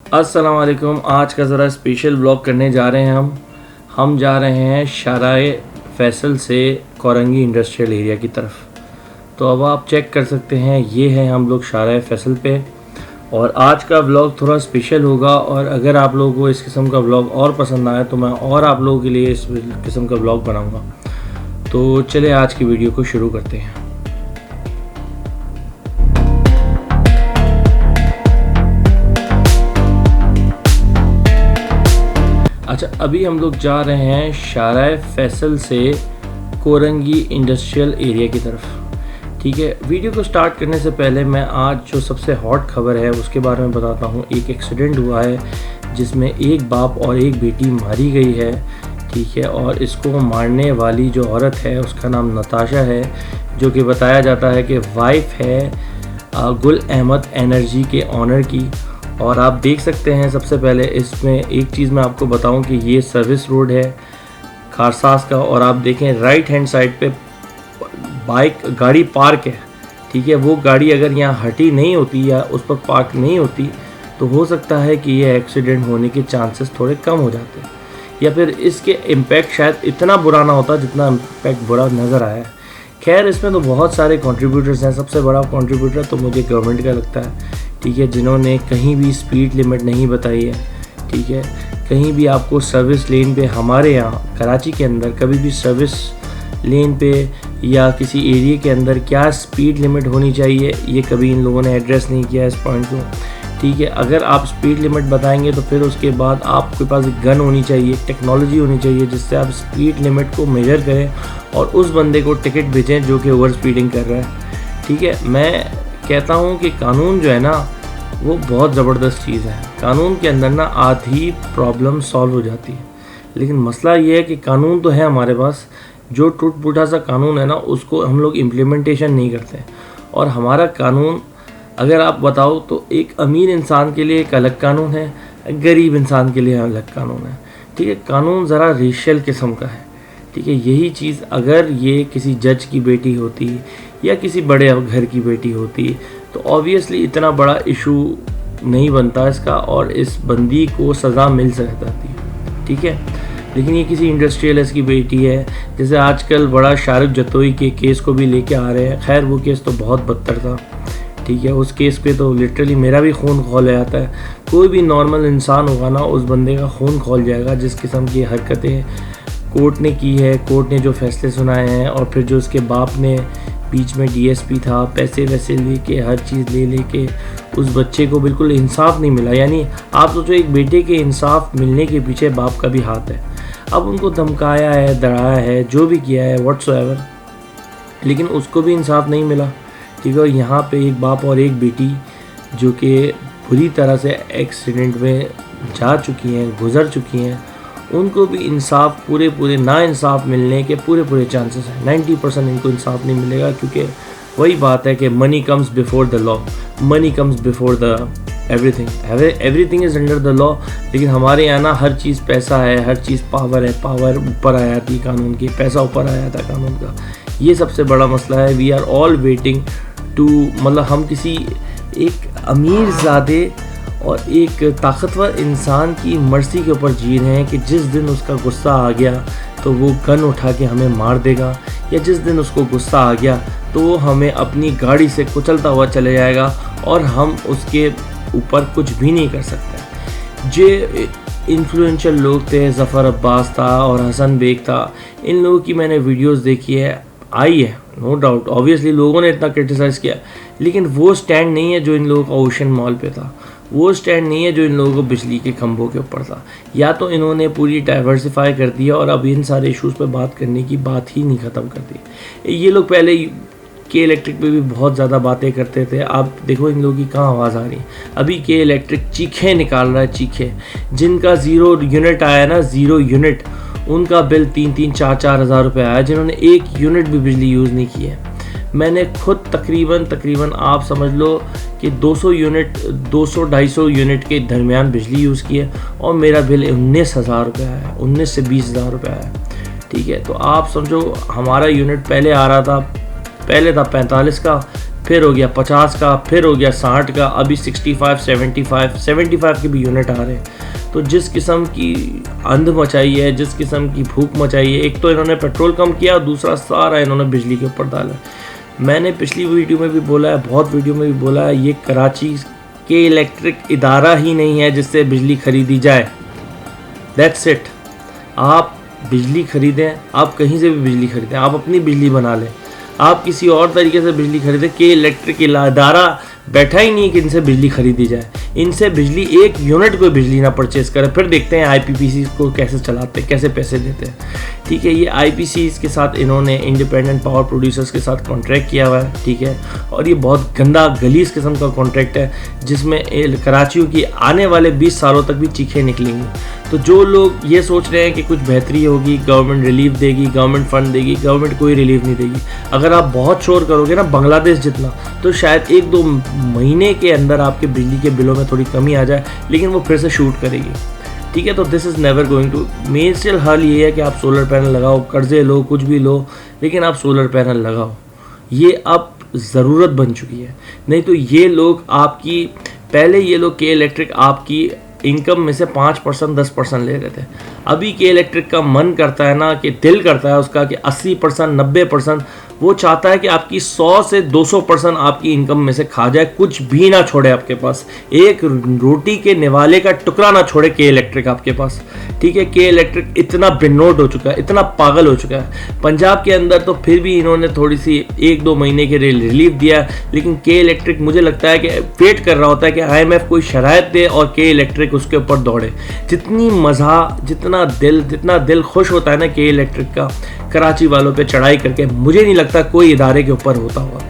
अस्सलाम वालेकुम। आज का ज़रा स्पेशल ब्लॉग करने जा रहे हैं हम जा रहे हैं शाराए फैसल से कोरंगी इंडस्ट्रियल एरिया की तरफ। तो अब आप चेक कर सकते हैं, ये है हम लोग शाराए फैसल पे। और आज का ब्लॉग थोड़ा स्पेशल होगा, और अगर आप लोगों को इस किस्म का ब्लॉग और पसंद आए तो मैं और आप लोगों के लिए इस किस्म का ब्लॉग बनाऊँगा। तो चलिए आज की वीडियो को शुरू करते हैं। अच्छा, अभी हम लोग जा रहे हैं शाराए फैसल से कोरंगी इंडस्ट्रियल एरिया की तरफ। ठीक है, वीडियो को स्टार्ट करने से पहले मैं आज जो सबसे हॉट खबर है उसके बारे में बताता हूँ। एक एक्सीडेंट हुआ है जिसमें एक बाप और एक बेटी मारी गई है। ठीक है, और इसको मारने वाली जो औरत है उसका नाम नताशा है, जो कि बताया जाता है कि वाइफ है गुल अहमद एनर्जी के ऑनर की। और आप देख सकते हैं, सबसे पहले इसमें एक चीज़ मैं आपको बताऊं कि ये सर्विस रोड है खारसास का, और आप देखें राइट हैंड साइड पे गाड़ी पार्क है। ठीक है, वो गाड़ी अगर यहाँ हटी नहीं होती या उस पर पार्क नहीं होती तो हो सकता है कि ये एक्सीडेंट होने के चांसेस थोड़े कम हो जाते, या फिर इसके इम्पैक्ट शायद इतना बुरा ना होता जितना इम्पैक्ट बुरा नज़र आया है। खैर, इसमें तो बहुत सारे कंट्रीब्यूटर्स हैं। सबसे बड़ा कंट्रीब्यूटर तो मुझे गवर्नमेंट का लगता है। ठीक है, जिन्होंने कहीं भी स्पीड लिमिट नहीं बताई है। ठीक है, कहीं भी आपको सर्विस लेन पे, हमारे यहाँ कराची के अंदर कभी भी सर्विस लेन पे या किसी एरिया के अंदर क्या स्पीड लिमिट होनी चाहिए, ये कभी इन लोगों ने एड्रेस नहीं किया इस पॉइंट को। ठीक है, अगर आप स्पीड लिमिट बताएंगे तो फिर उसके बाद आपके पास एक गन होनी चाहिए, टेक्नोलॉजी होनी चाहिए जिससे आप स्पीड लिमिट को मेजर करें और उस बंदे को टिकट भेजें जो कि ओवर स्पीडिंग कर रहा है। ठीक है, मैं कहता हूँ कि कानून जो है ना वो बहुत ज़बरदस्त चीज़ है। कानून के अंदर ना आधी प्रॉब्लम सॉल्व हो जाती है, लेकिन मसला ये है कि कानून तो है हमारे पास, जो टूट फूटा सा कानून है ना उसको हम लोग इम्प्लीमेंटेशन नहीं करते। और हमारा कानून अगर आप बताओ तो एक अमीर इंसान के लिए एक अलग कानून है, गरीब इंसान के लिए अलग कानून है। ठीक है, कानून ज़रा रेशियल किस्म का है। ठीक है, यही चीज़ अगर ये किसी जज की बेटी होती या किसी बड़े घर की बेटी होती तो ऑब्वियसली इतना बड़ा इशू नहीं बनता इसका, और इस बंदी को सज़ा मिल सकती थी। ठीक है, लेकिन ये किसी इंडस्ट्रियलिस्ट की बेटी है। जैसे आजकल बड़ा शाहरुख जतोई के केस को भी लेके आ रहे हैं। खैर, वो केस तो बहुत बदतर था। ठीक है, उस केस पे तो लिटरली मेरा भी खून खौल जाता है। कोई भी नॉर्मल इंसान होगा ना, उस बंदे का खून खौल जाएगा जिस किस्म की हरकतें कोर्ट ने की है, कोर्ट ने जो फैसले सुनाए हैं, और फिर जो उसके बाप ने बीच में डीएसपी था, पैसे वैसे लेके हर चीज़ ले लेके उस बच्चे को बिल्कुल इंसाफ नहीं मिला। यानी आप सोचो, एक बेटे के इंसाफ मिलने के पीछे बाप का भी हाथ है। अब उनको धमकाया है, डराया है, जो भी किया है व्हाट्सएवर, लेकिन उसको भी इंसाफ नहीं मिला। ठीक है, और यहाँ पे एक बाप और एक बेटी जो कि बुरी तरह से एक्सीडेंट में जा चुकी हैं, गुजर चुकी हैं, उनको भी इंसाफ पूरे ना इंसाफ मिलने के पूरे चांसेस हैं। 90% इनको इंसाफ नहीं मिलेगा, क्योंकि वही बात है कि money comes before the law, money comes before the everything is under the law. लेकिन हमारे यहाँ ना हर चीज़ पैसा है, हर चीज़ पावर है, पावर ऊपर आ जाती है कानून की, पैसा ऊपर आ जाता है कानून का। ये सबसे बड़ा मसला है। We are all waiting to, मतलब हम किसी एक अमीर ज़ादे और एक ताकतवर इंसान की मर्जी के ऊपर जी रहे हैं कि जिस दिन उसका गुस्सा आ गया तो वो गन उठा के हमें मार देगा, या जिस दिन उसको गुस्सा आ गया तो वो हमें अपनी गाड़ी से कुचलता हुआ चले जाएगा और हम उसके ऊपर कुछ भी नहीं कर सकते। जो इन्फ्लुएंशियल लोग थे, ज़फ़र अब्बास था और हसन बेग था, इन लोगों की मैंने वीडियोस देखी है, आई है, नो डाउट। ऑब्वियसली लोगों ने इतना क्रिटिसाइज़ किया, लेकिन वो स्टैंड नहीं है जो इन लोगों का ओशन मॉल पे था। वो स्टैंड नहीं है जो इन लोगों को बिजली के खंभों के ऊपर था। या तो इन्होंने पूरी डाइवर्सिफाई कर दिया और अब इन सारे इश्यूज़ पे बात करने की बात ही नहीं ख़त्म कर दी। ये लोग पहले के इलेक्ट्रिक पे भी बहुत ज़्यादा बातें करते थे। आप देखो इन लोगों की कहाँ आवाज़ आ रही है। अभी के इलेक्ट्रिक चीखे निकाल रहा है, चीखे। जिनका 0 यूनिट आया ना, 0 यूनिट, उनका बिल 3-3, 4-4 हज़ार रुपये आया, जिन्होंने 1 यूनिट भी बिजली यूज़ नहीं की है। मैंने खुद तकरीबन आप समझ लो कि 200-250 यूनिट के दरमियान बिजली यूज़ की है, और मेरा बिल 19,000 रुपये आया, 19 से 20,000 रुपये आया। ठीक है, तो आप समझो हमारा यूनिट पहले आ रहा था, पहले था 45 का, फिर हो गया 50 का, फिर हो गया 60 का, अभी 65, 75 के भी यूनिट आ रहे हैं। तो जिस किस्म की अंध मचाई है, जिस किस्म की भूख मचाई है, एक तो इन्होंने पेट्रोल कम किया, दूसरा सारा इन्होंने बिजली के ऊपर डाला। मैंने पिछली वीडियो में भी बोला है, बहुत वीडियो में भी बोला है, ये कराची के इलेक्ट्रिक इदारा ही नहीं है जिससे बिजली खरीदी जाए। That's it. आप बिजली खरीदें, आप कहीं से भी बिजली खरीदें, आप अपनी बिजली बना लें, आप किसी और तरीके से बिजली खरीदें। के इलेक्ट्रिक इदारा बैठा ही नहीं कि इनसे बिजली खरीदी जाए। इनसे बिजली, एक यूनिट कोई बिजली ना परचेज़ करे, फिर देखते हैं आईपीपीसी को कैसे चलाते हैं, कैसे पैसे देते हैं। ठीक है, ये आईपीसी के साथ इन्होंने इंडिपेंडेंट पावर प्रोड्यूसर्स के साथ कॉन्ट्रैक्ट किया हुआ है। ठीक है, और ये बहुत गंदा गलीज किस्म का कॉन्ट्रैक्ट है जिसमें कराचियों की आने वाले 20 सालों तक भी चीखें निकलेंगी। तो जो लोग ये सोच रहे हैं कि कुछ बेहतरी होगी, गवर्नमेंट रिलीफ देगी, गवर्नमेंट फंड देगी, गवर्नमेंट कोई रिलीफ नहीं देगी। अगर आप बहुत शोर करोगे ना बांग्लादेश जितना, तो शायद 1-2 महीने के अंदर आपके बिजली के बिलों में थोड़ी कमी आ जाए, लेकिन वो फिर से शूट करेगी। ठीक है, तो this is never going to. Main हल ये है कि आप सोलर पैनल लगाओ, कर्जे लो, कुछ भी लो, लेकिन आप सोलर पैनल लगाओ। ये अब ज़रूरत बन चुकी है। नहीं तो ये लोग आपकी, पहले ये लोग के इलेक्ट्रिक आपकी इनकम में से 5%, 10% ले रहे थे। अभी के इलेक्ट्रिक का मन करता है ना, कि दिल करता है उसका कि 80%, 90%, वो चाहता है कि आपकी 100 से 200% आपकी इनकम में से खा जाए, कुछ भी ना छोड़े आपके पास, एक रोटी के निवाले का टुकड़ा ना छोड़े के इलेक्ट्रिक आपके पास। ठीक है, के इलेक्ट्रिक इतना बेनोट हो चुका है, इतना पागल हो चुका है। पंजाब के अंदर तो फिर भी इन्होंने थोड़ी सी 1-2 महीने के रिलीफ दिया, लेकिन के इलेक्ट्रिक मुझे लगता है कि वेट कर रहा होता है कि IMF कोई शराइत दे और के इलेक्ट्रिक उसके ऊपर दौड़े। जितनी मज़ा, जितना दिल खुश होता है ना के इलेक्ट्रिक का कराची वालों पे चढ़ाई करके, मुझे नहीं लगता कोई इदारे के ऊपर होता होगा।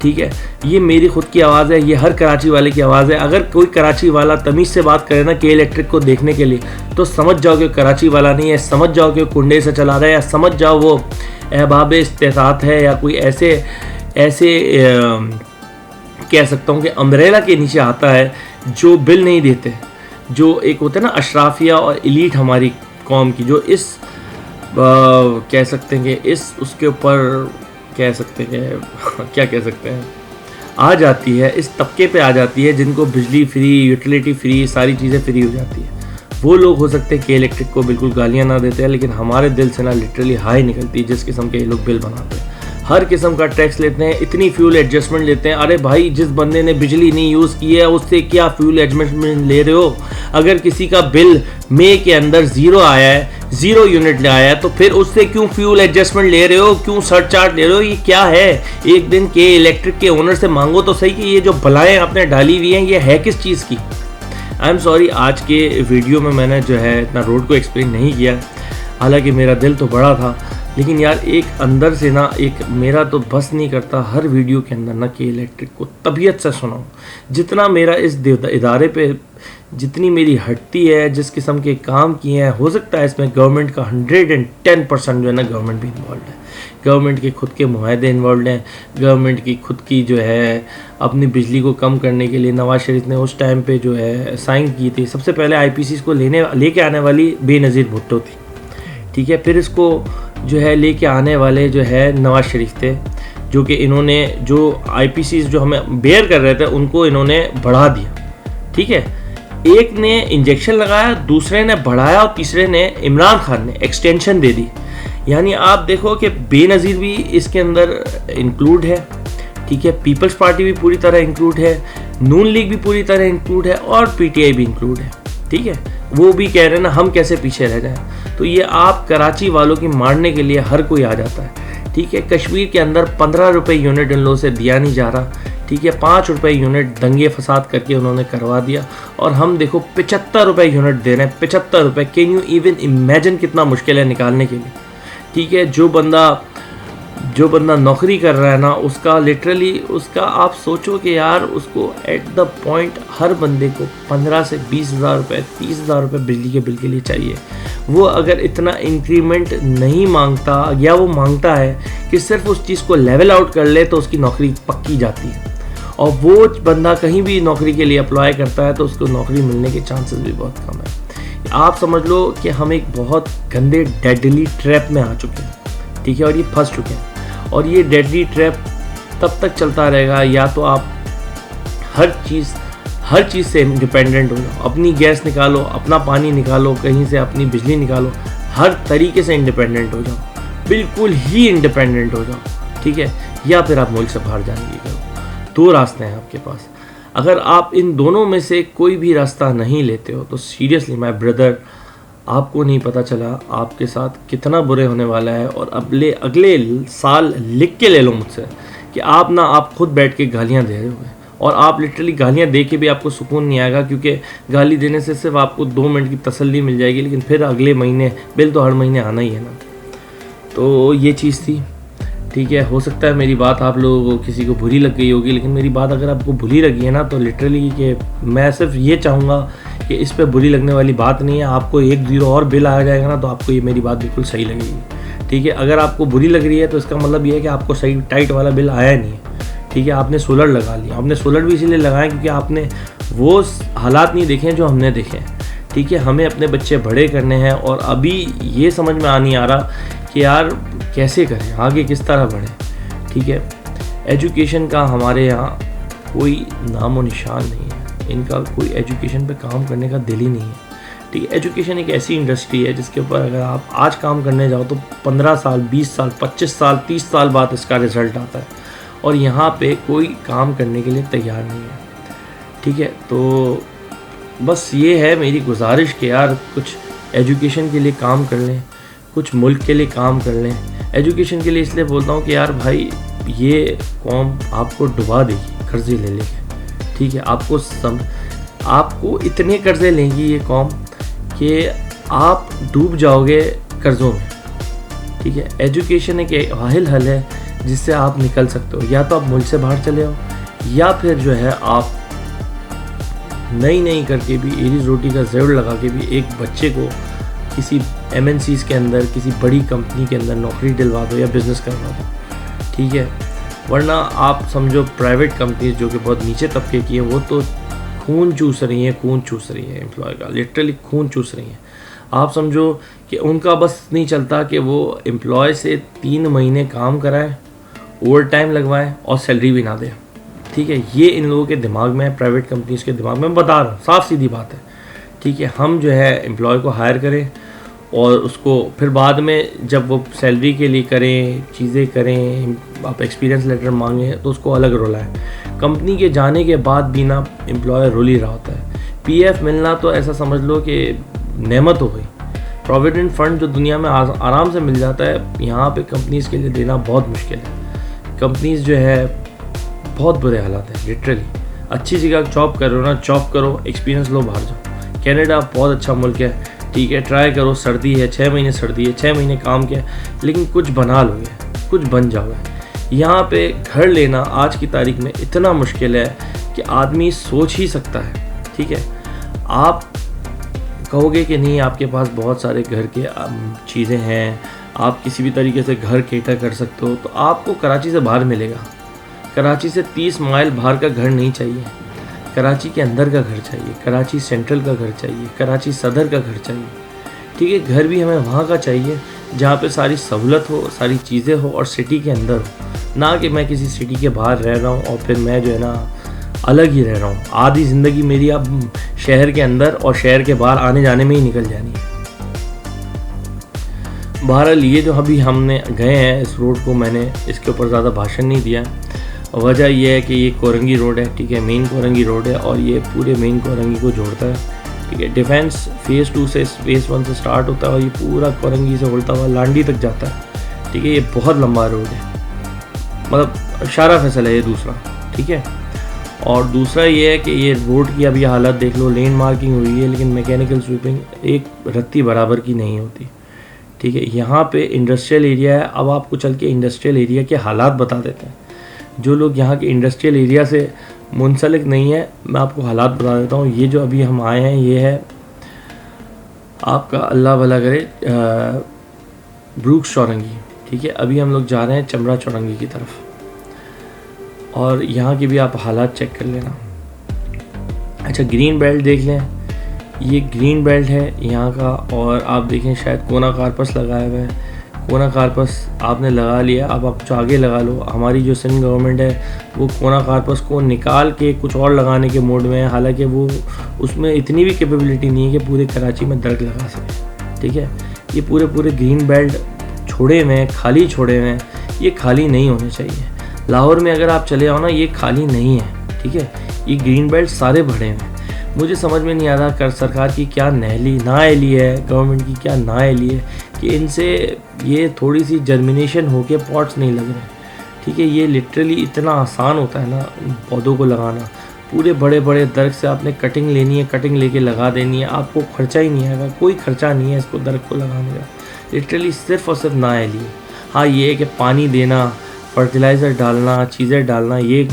ठीक है, ये मेरी खुद की आवाज़ है, ये हर कराची वाले की आवाज़ है। अगर कोई कराची वाला तमीज़ से बात करे ना के इलेक्ट्रिक को देखने के लिए, तो समझ जाओ कि कराची वाला नहीं है, समझ जाओ कि कुंडे से चला रहा है, या समझ जाओ वो अहबाब इस्तेतात है, या कोई ऐसे कह सकता हूँ कि अम्ब्रेला के नीचे आता है जो बिल नहीं देते, जो एक होते हैं ना अशराफिया और एलीट हमारी कौम की, जो इस कह सकते हैं कि इस उसके ऊपर कह सकते हैं क्या कह सकते हैं, आ जाती है, इस तबके पे आ जाती है जिनको बिजली फ्री, यूटिलिटी फ्री, सारी चीज़ें फ्री हो जाती है। वो लोग हो सकते हैं कि इलेक्ट्रिक को बिल्कुल गालियाँ ना देते हैं, लेकिन हमारे दिल से ना लिटरली हाई निकलती है जिस किस्म के ये लोग बिल बनाते हैं। हर किस्म का टैक्स लेते हैं, इतनी फ्यूल एडजस्टमेंट लेते हैं। अरे भाई, जिस बंदे ने बिजली नहीं यूज़ की है उससे क्या फ्यूल एडजस्टमेंट ले रहे हो? अगर किसी का बिल मई के अंदर 0 आया है, 0 यूनिट ले आया है, तो फिर उससे क्यों फ्यूल एडजस्टमेंट ले रहे हो, क्यों सरचार्ज ले रहे हो? ये क्या है? एक दिन के इलेक्ट्रिक के ओनर से मांगो तो सही कि ये जो भलाएं आपने डाली हुई हैं ये है किस चीज़ की। आई एम सॉरी, आज के वीडियो में मैंने जो है इतना रोड को एक्सप्लेन नहीं किया, हालांकि मेरा दिल तो बड़ा था, लेकिन यार एक अंदर से ना, एक मेरा तो बस नहीं करता हर वीडियो के अंदर ना कि इलेक्ट्रिक को तबीयत से सुनाऊं। जितना मेरा इस इदारे पे, जितनी मेरी हटती है, जिस किस्म के काम किए हैं, हो सकता है इसमें गवर्नमेंट का 110% जो है ना गवर्नमेंट भी इन्वॉल्व है। गवर्नमेंट के खुद के मुआहदे इन्वॉल्व हैं, गवर्नमेंट की खुद की जो है अपनी बिजली को कम करने के लिए नवाज शरीफ ने उस टाइम पे जो है साइन की थी। सबसे पहले IPCs को लेके आने वाली बेनज़ीर भुट्टो थी। ठीक है, फिर इसको जो है लेके आने वाले जो है नवाज शरीफ थे, जो कि इन्होंने जो IPCs जो हमें बेयर कर रहे थे उनको इन्होंने बढ़ा दिया। ठीक है, एक ने इंजेक्शन लगाया, दूसरे ने बढ़ाया और तीसरे ने इमरान खान ने एक्सटेंशन दे दी। यानी आप देखो कि बेनज़ीर भी इसके अंदर इंक्लूड है। ठीक है, पीपल्स पार्टी भी पूरी तरह इंक्लूड है, नून लीग भी पूरी तरह इंक्लूड है, और PTI भी इंक्लूड है। ठीक है, वो भी कह रहे हैं ना हम कैसे पीछे रह जाएं। तो ये आप कराची वालों की मारने के लिए हर कोई आ जाता है। ठीक है, कश्मीर के अंदर 15 रुपये यूनिट इन लोगों से दिया नहीं जा रहा। ठीक है, 5 रुपये यूनिट दंगे फसाद करके उन्होंने करवा दिया, और हम देखो 75 रुपये यूनिट दे रहे हैं। 75 रुपये, कैन यू इवन इमेजिन कितना मुश्किल है निकालने के लिए। ठीक है, जो बंदा नौकरी कर रहा है ना, उसका लिटरली उसका आप सोचो कि यार उसको एट द पॉइंट हर बंदे को 15 से 20,000 रुपये, 30,000 रुपये बिजली के बिल के लिए चाहिए। वो अगर इतना इंक्रीमेंट नहीं मांगता, या वो मांगता है कि सिर्फ उस चीज़ को लेवल आउट कर ले, तो उसकी नौकरी पक्की जाती है। और वो बंदा कहीं भी नौकरी के लिए अप्लाई करता है तो उसको नौकरी मिलने के चांसेस भी बहुत कम है। आप समझ लो कि हम एक बहुत गंदे डेडली ट्रैप में आ चुके हैं। ठीक है, और ये फंस चुके हैं, और ये डेडली ट्रैप तब तक चलता रहेगा। या तो आप हर चीज़ से इंडिपेंडेंट हो जाओ, अपनी गैस निकालो, अपना पानी निकालो, कहीं से अपनी बिजली निकालो, हर तरीके से इंडिपेंडेंट हो जाओ, बिल्कुल ही इंडिपेंडेंट हो जाओ, ठीक है। या फिर आप मुल्क से बाहर जाने की करो। 2 रास्ते हैं आपके पास। अगर आप इन दोनों में से कोई भी रास्ता नहीं लेते हो तो सीरियसली माय ब्रदर, आपको नहीं पता चला आपके साथ कितना बुरे होने वाला है। और अगले साल लिख के ले लो मुझसे कि आप खुद बैठ के गालियाँ दे रहे हो, और आप लिटरली गालियाँ दे के भी आपको सुकून नहीं आएगा, क्योंकि गाली देने से सिर्फ आपको 2 मिनट की तसल्ली मिल जाएगी, लेकिन फिर अगले महीने बिल तो हर महीने आना ही है ना। तो ये चीज़ थी, ठीक है। हो सकता है मेरी बात आप लोगों को किसी को बुरी लग गई होगी, लेकिन मेरी बात अगर आपको बुरी लगी है ना तो लिटरली कि मैं सिर्फ ये चाहूँगा कि इस पे बुरी लगने वाली बात नहीं है। आपको 1-0 और बिल आ जाएगा ना तो आपको ये मेरी बात बिल्कुल सही लगेगी, ठीक है। अगर आपको बुरी लग रही है तो इसका मतलब ये है कि आपको सही टाइट वाला बिल आया नहीं है, ठीक है। आपने सोलर लगा लिया, आपने सोलर भी इसीलिए लगाया क्योंकि आपने वो हालात नहीं देखे जो हमने देखे हैं, ठीक है। हमें अपने बच्चे बड़े करने हैं और अभी ये समझ में नहीं आ रहा कि यार कैसे करें, आगे किस तरह बढ़ें, ठीक है। एजुकेशन का हमारे यहाँ कोई नामो निशान नहीं है, इनका कोई एजुकेशन पे काम करने का दिल ही नहीं है, ठीक है। एजुकेशन एक ऐसी इंडस्ट्री है जिसके ऊपर अगर आप आज काम करने जाओ तो 15 साल, 20 साल, 25 साल, 30 साल बाद इसका रिज़ल्ट आता है, और यहाँ पे कोई काम करने के लिए तैयार नहीं है, ठीक है। तो बस ये है मेरी गुजारिश कि यार कुछ एजुकेशन के लिए काम कर लें, कुछ मुल्क के लिए काम कर लें। एजुकेशन के लिए इसलिए बोलता हूँ कि यार भाई ये कौम आपको डुबा देगी कर्जे ले लेके, ठीक है। आपको इतने कर्जे लेंगी ये कौम कि आप डूब जाओगे कर्ज़ों में, ठीक है। एजुकेशन एक वाहिद हल है जिससे आप निकल सकते हो। या तो आप मुल्क से बाहर चले आओ, या फिर जो है आप नई करके भी एरीज रोटी का जोड़ लगा के भी एक बच्चे को किसी MNCs के अंदर, किसी बड़ी कंपनी के अंदर नौकरी दिलवा दो या बिज़नेस करवा दो, ठीक है। वरना आप समझो प्राइवेट कंपनीज जो कि बहुत नीचे तबके की हैं वो तो खून चूस रही हैं एम्प्लॉय का, लिटरली खून चूस रही हैं। आप समझो कि उनका बस नहीं चलता कि वो एम्प्लॉय से 3 महीने काम कराएं, ओवर टाइम लगवाएं और सैलरी भी ना दें, ठीक है। ये इन लोगों के दिमाग में है, प्राइवेट कंपनीज के दिमाग में, बता रहा हूँ, साफ सीधी बात है, ठीक है। हम जो है एम्प्लॉय को हायर करें और उसको फिर बाद में जब वो सैलरी के लिए करें, चीज़ें करें, आप एक्सपीरियंस लेटर मांगें तो उसको अलग रोला है। कंपनी के जाने के बाद भी ना एम्प्लॉयर रोल ही रहा होता है। PF मिलना तो ऐसा समझ लो कि नेमत हो गई। प्रोविडेंट फंड जो दुनिया में आराम से मिल जाता है, यहाँ पे कंपनीज़ के लिए देना बहुत मुश्किल है। कंपनीज़ जो है बहुत बुरे हालात हैं लिटरली। अच्छी जगह जॉब कर रहे हो ना, जॉब करो, एक्सपीरियंस लो, बाहर जाओ। कनाडा बहुत अच्छा मुल्क है, ठीक है, ट्राई करो। सर्दी है, 6 महीने सर्दी है, 6 महीने काम किया, लेकिन कुछ बना लोगे, कुछ बन जाओगे। यहाँ पे घर लेना आज की तारीख में इतना मुश्किल है कि आदमी सोच ही सकता है, ठीक है। आप कहोगे कि नहीं, आपके पास बहुत सारे घर के चीज़ें हैं, आप किसी भी तरीके से घर केटर कर सकते हो, तो आपको कराची से बाहर मिलेगा। कराची से 30 माइल बाहर का घर नहीं चाहिए, कराची के अंदर का घर चाहिए, कराची सेंट्रल का घर चाहिए, कराची सदर का घर चाहिए, ठीक है। घर भी हमें वहाँ का चाहिए जहाँ पे सारी सहूलत हो, सारी चीज़ें हो और सिटी के अंदर हो, ना कि मैं किसी सिटी के बाहर रह रहा हूँ और फिर मैं जो है ना अलग ही रह रहा हूँ। आधी ज़िंदगी मेरी अब शहर के अंदर और शहर के बाहर आने जाने में ही निकल जानी है। बहरहाल ये जो अभी हमने गए हैं इस रोड को, मैंने इसके ऊपर ज़्यादा भाषण नहीं दिया। वजह यह है कि ये कोरंगी रोड है, ठीक है, मेन कोरंगी रोड है और ये पूरे मेन कोरंगी को जोड़ता है, ठीक है। डिफेंस फेज़ 2 से फेज़ 1 से स्टार्ट होता है और ये पूरा कोरंगी से उड़ता हुआ लांडी तक जाता है, ठीक है। ये बहुत लंबा रोड है, मतलब शारा फैसल है ये दूसरा, ठीक है। और दूसरा ये है कि ये रोड की अभी हालत देख लो, लेन मार्किंग हुई है लेकिन मैकेनिकल स्वीपिंग एक रत्ती बराबर की नहीं होती, ठीक है। यहाँ पे इंडस्ट्रियल एरिया है। अब आपको चल के इंडस्ट्रियल एरिया के हालात बता देते हैं। जो लोग यहाँ के इंडस्ट्रियल एरिया से मुंसलिक नहीं है, मैं आपको हालात बता देता हूँ। ये जो अभी हम आए हैं ये है आपका, अल्लाह भला करे, ब्रूक्स चौरंगी, ठीक है। अभी हम लोग जा रहे हैं चमड़ा चौरंगी की तरफ और यहाँ की भी आप हालात चेक कर लेना। अच्छा, ग्रीन बेल्ट देख लें, ये ग्रीन बेल्ट है यहाँ का, और आप देखें शायद कोना कारपस लगाया हुआ है, कोना कार्पस आपने लगा लिया, अब आप आगे लगा लो। हमारी जो सिंध गवर्नमेंट है वो कोना कार्पस को निकाल के कुछ और लगाने के मोड में है, हालांकि वो उसमें इतनी भी कैपेबिलिटी नहीं है कि पूरे कराची में दरख्त लगा सके। ठीक है, ये पूरे ग्रीन बेल्ट छोड़े हुए हैं, खाली छोड़े हुए हैं, ये खाली नहीं होने चाहिए। लाहौर में अगर आप चले आओ ना, ये खाली नहीं है। ठीक है, ये ग्रीन बेल्ट सारे भरे हैं। मुझे समझ में नहीं आ रहा कर सरकार की क्या नाअहली है, गवर्नमेंट की क्या नाअहली है कि इनसे ये थोड़ी सी जर्मिनेशन होके पॉट्स नहीं लग रहे। ठीक है, ये लिटरली इतना आसान होता है ना पौधों को लगाना। पूरे बड़े बड़े दरख्त से आपने कटिंग लेनी है, कटिंग लेके लगा देनी है, आपको खर्चा ही नहीं आएगा, कोई खर्चा नहीं है इसको दरख्त को लगाने का। लिटरली सिर्फ और सिर्फ नाअहली है। हाँ, ये है कि पानी देना, फर्टिलाइज़र डालना, चीज़ें डालना, ये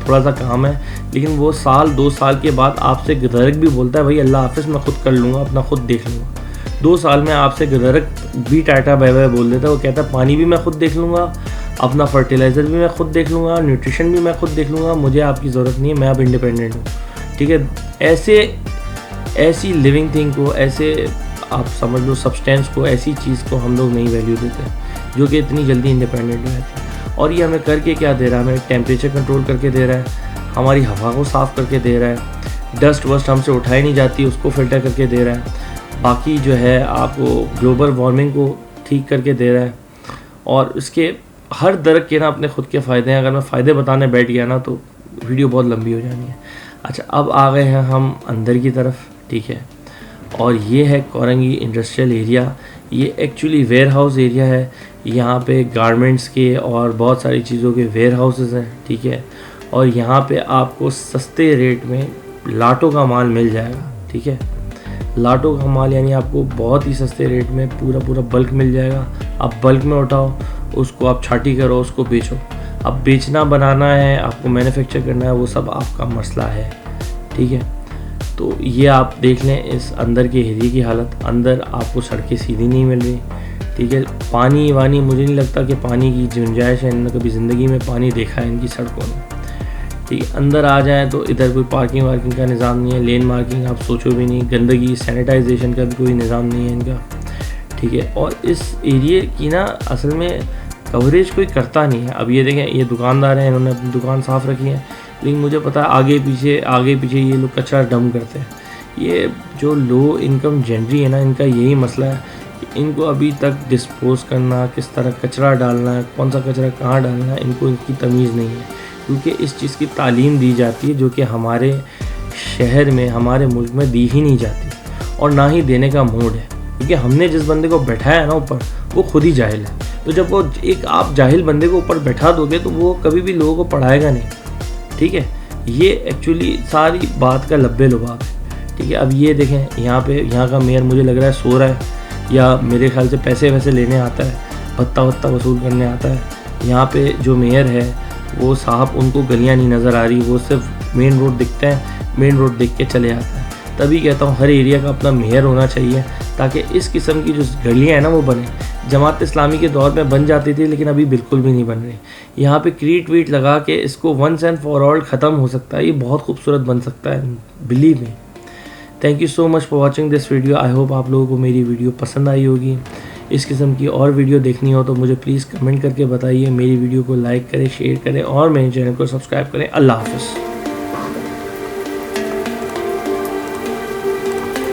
थोड़ा सा काम है, लेकिन वो साल 2 साल के बाद आपसे दरख्त भी बोलता है भाई अल्लाह हाफिज़, मैं खुद कर लूँगा, अपना खुद देख लूँगा। 2 साल में आपसे दरख्त भी टाटा बाय बाय बोल देता है। वो कहता है पानी भी मैं खुद देख लूँगा, अपना फर्टिलाइज़र भी मैं खुद देख लूँगा, न्यूट्रिशन भी मैं खुद देख लूँगा, मुझे आपकी ज़रूरत नहीं है, मैं अब इंडिपेंडेंट हूँ। ठीक है, ऐसी लिविंग थिंग को, ऐसे आप समझ लो सब्सटेंस को, ऐसी चीज़ को हम लोग नहीं वैल्यू देते जो कि इतनी जल्दी इंडिपेंडेंट हो जाती है। और ये हमें करके क्या दे रहा है, हमें टेम्परेचर कंट्रोल करके दे रहा है, हमारी हवा को साफ़ करके दे रहा है, डस्ट वस्ट हमसे उठाई नहीं जाती उसको फ़िल्टर करके दे रहा है, बाकी जो है आपको ग्लोबल वार्मिंग को ठीक करके दे रहा है। और इसके हर दरख्त के ना अपने खुद के फ़ायदे हैं। अगर मैं फ़ायदे बताने बैठ गया ना तो वीडियो बहुत लंबी हो जानी है। अच्छा, अब आ गए हैं हम अंदर की तरफ। ठीक है, और ये है कोरंगी इंडस्ट्रियल एरिया। ये एक्चुअली वेयर हाउस एरिया है। यहाँ पे गारमेंट्स के और बहुत सारी चीज़ों के वेयर हाउसेस हैं। ठीक है, और यहाँ पे आपको सस्ते रेट में लाटों का माल मिल जाएगा। ठीक है, लाटों का माल यानी आपको बहुत ही सस्ते रेट में पूरा बल्क मिल जाएगा। आप बल्क में उठाओ, उसको आप छाटी करो, उसको बेचो। अब बेचना बनाना है, आपको मैन्युफैक्चर करना है, वो सब आपका मसला है। ठीक है, तो ये आप देख लें इस अंदर के एरिया की हालत। अंदर आपको सड़कें सीधी नहीं मिल रही। ठीक है, पानी वानी, मुझे नहीं लगता कि पानी की गुंजाइश है, इन्होंने कभी ज़िंदगी में पानी देखा है इनकी सड़कों में। ठीक है, अंदर आ जाएँ तो इधर कोई पार्किंग वार्किंग का निज़ाम नहीं है, लेन मार्किंग आप सोचो भी नहीं, गंदगी सैनिटाइजेशन का भी कोई निज़ाम नहीं है इनका। ठीक है, और इस एरिए की ना असल में कवरेज कोई करता नहीं है। अब ये देखें, ये दुकानदार हैं, इन्होंने अपनी दुकान साफ़ रखी है, लेकिन मुझे पता है आगे पीछे ये लोग कचरा डंप करते हैं। ये जो लो इनकम जेनरी है ना, इनका यही मसला है कि इनको अभी तक डिस्पोज करना, किस तरह कचरा डालना है, कौन सा कचरा कहाँ डालना है, इनको इनकी तमीज़ नहीं है। क्योंकि इस चीज़ की तालीम दी जाती है जो कि हमारे शहर में, हमारे मुल्क में दी ही नहीं जाती, और ना ही देने का मूड है। क्योंकि हमने जिस बंदे को बैठाया है ना ऊपर, वो खुद ही जाहिल है। तो जब वो एक आप जाहिल बंदे को ऊपर बैठा दोगे तो वो कभी भी लोगों को पढ़ाएगा नहीं। ठीक है, ये एक्चुअली सारी बात का लब्बे लुबाब है। ठीक है, अब ये देखें, यहाँ का मेयर मुझे लग रहा है सो रहा है, या मेरे ख्याल से पैसे वैसे लेने आता है, भत्ता वसूल करने आता है। यहाँ पे जो मेयर है वो साहब, उनको गलियाँ नहीं नज़र आ रही, वो सिर्फ मेन रोड दिखता है, मेन रोड देख के चले आते हैं। तभी कहता हूँ हर एरिया का अपना मेयर होना चाहिए, ताकि इस किस्म की जो गलियाँ हैं ना वो बने। जमात इस्लामी के दौर में बन जाती थी, लेकिन अभी बिल्कुल भी नहीं बन रही। यहाँ पे क्रीट वीट लगा के इसको वंस एंड फॉर ऑल ख़त्म हो सकता है। ये बहुत खूबसूरत बन सकता है, believe me. Thank you so much for watching this video. I hope आप लोगों को मेरी वीडियो पसंद आई होगी। इस किस्म की और वीडियो देखनी हो तो मुझे प्लीज़ कमेंट करके बताइए। मेरी वीडियो को लाइक करें, शेयर करें और मेरे चैनल को सब्सक्राइब करें। अल्लाह हाफ़िज़।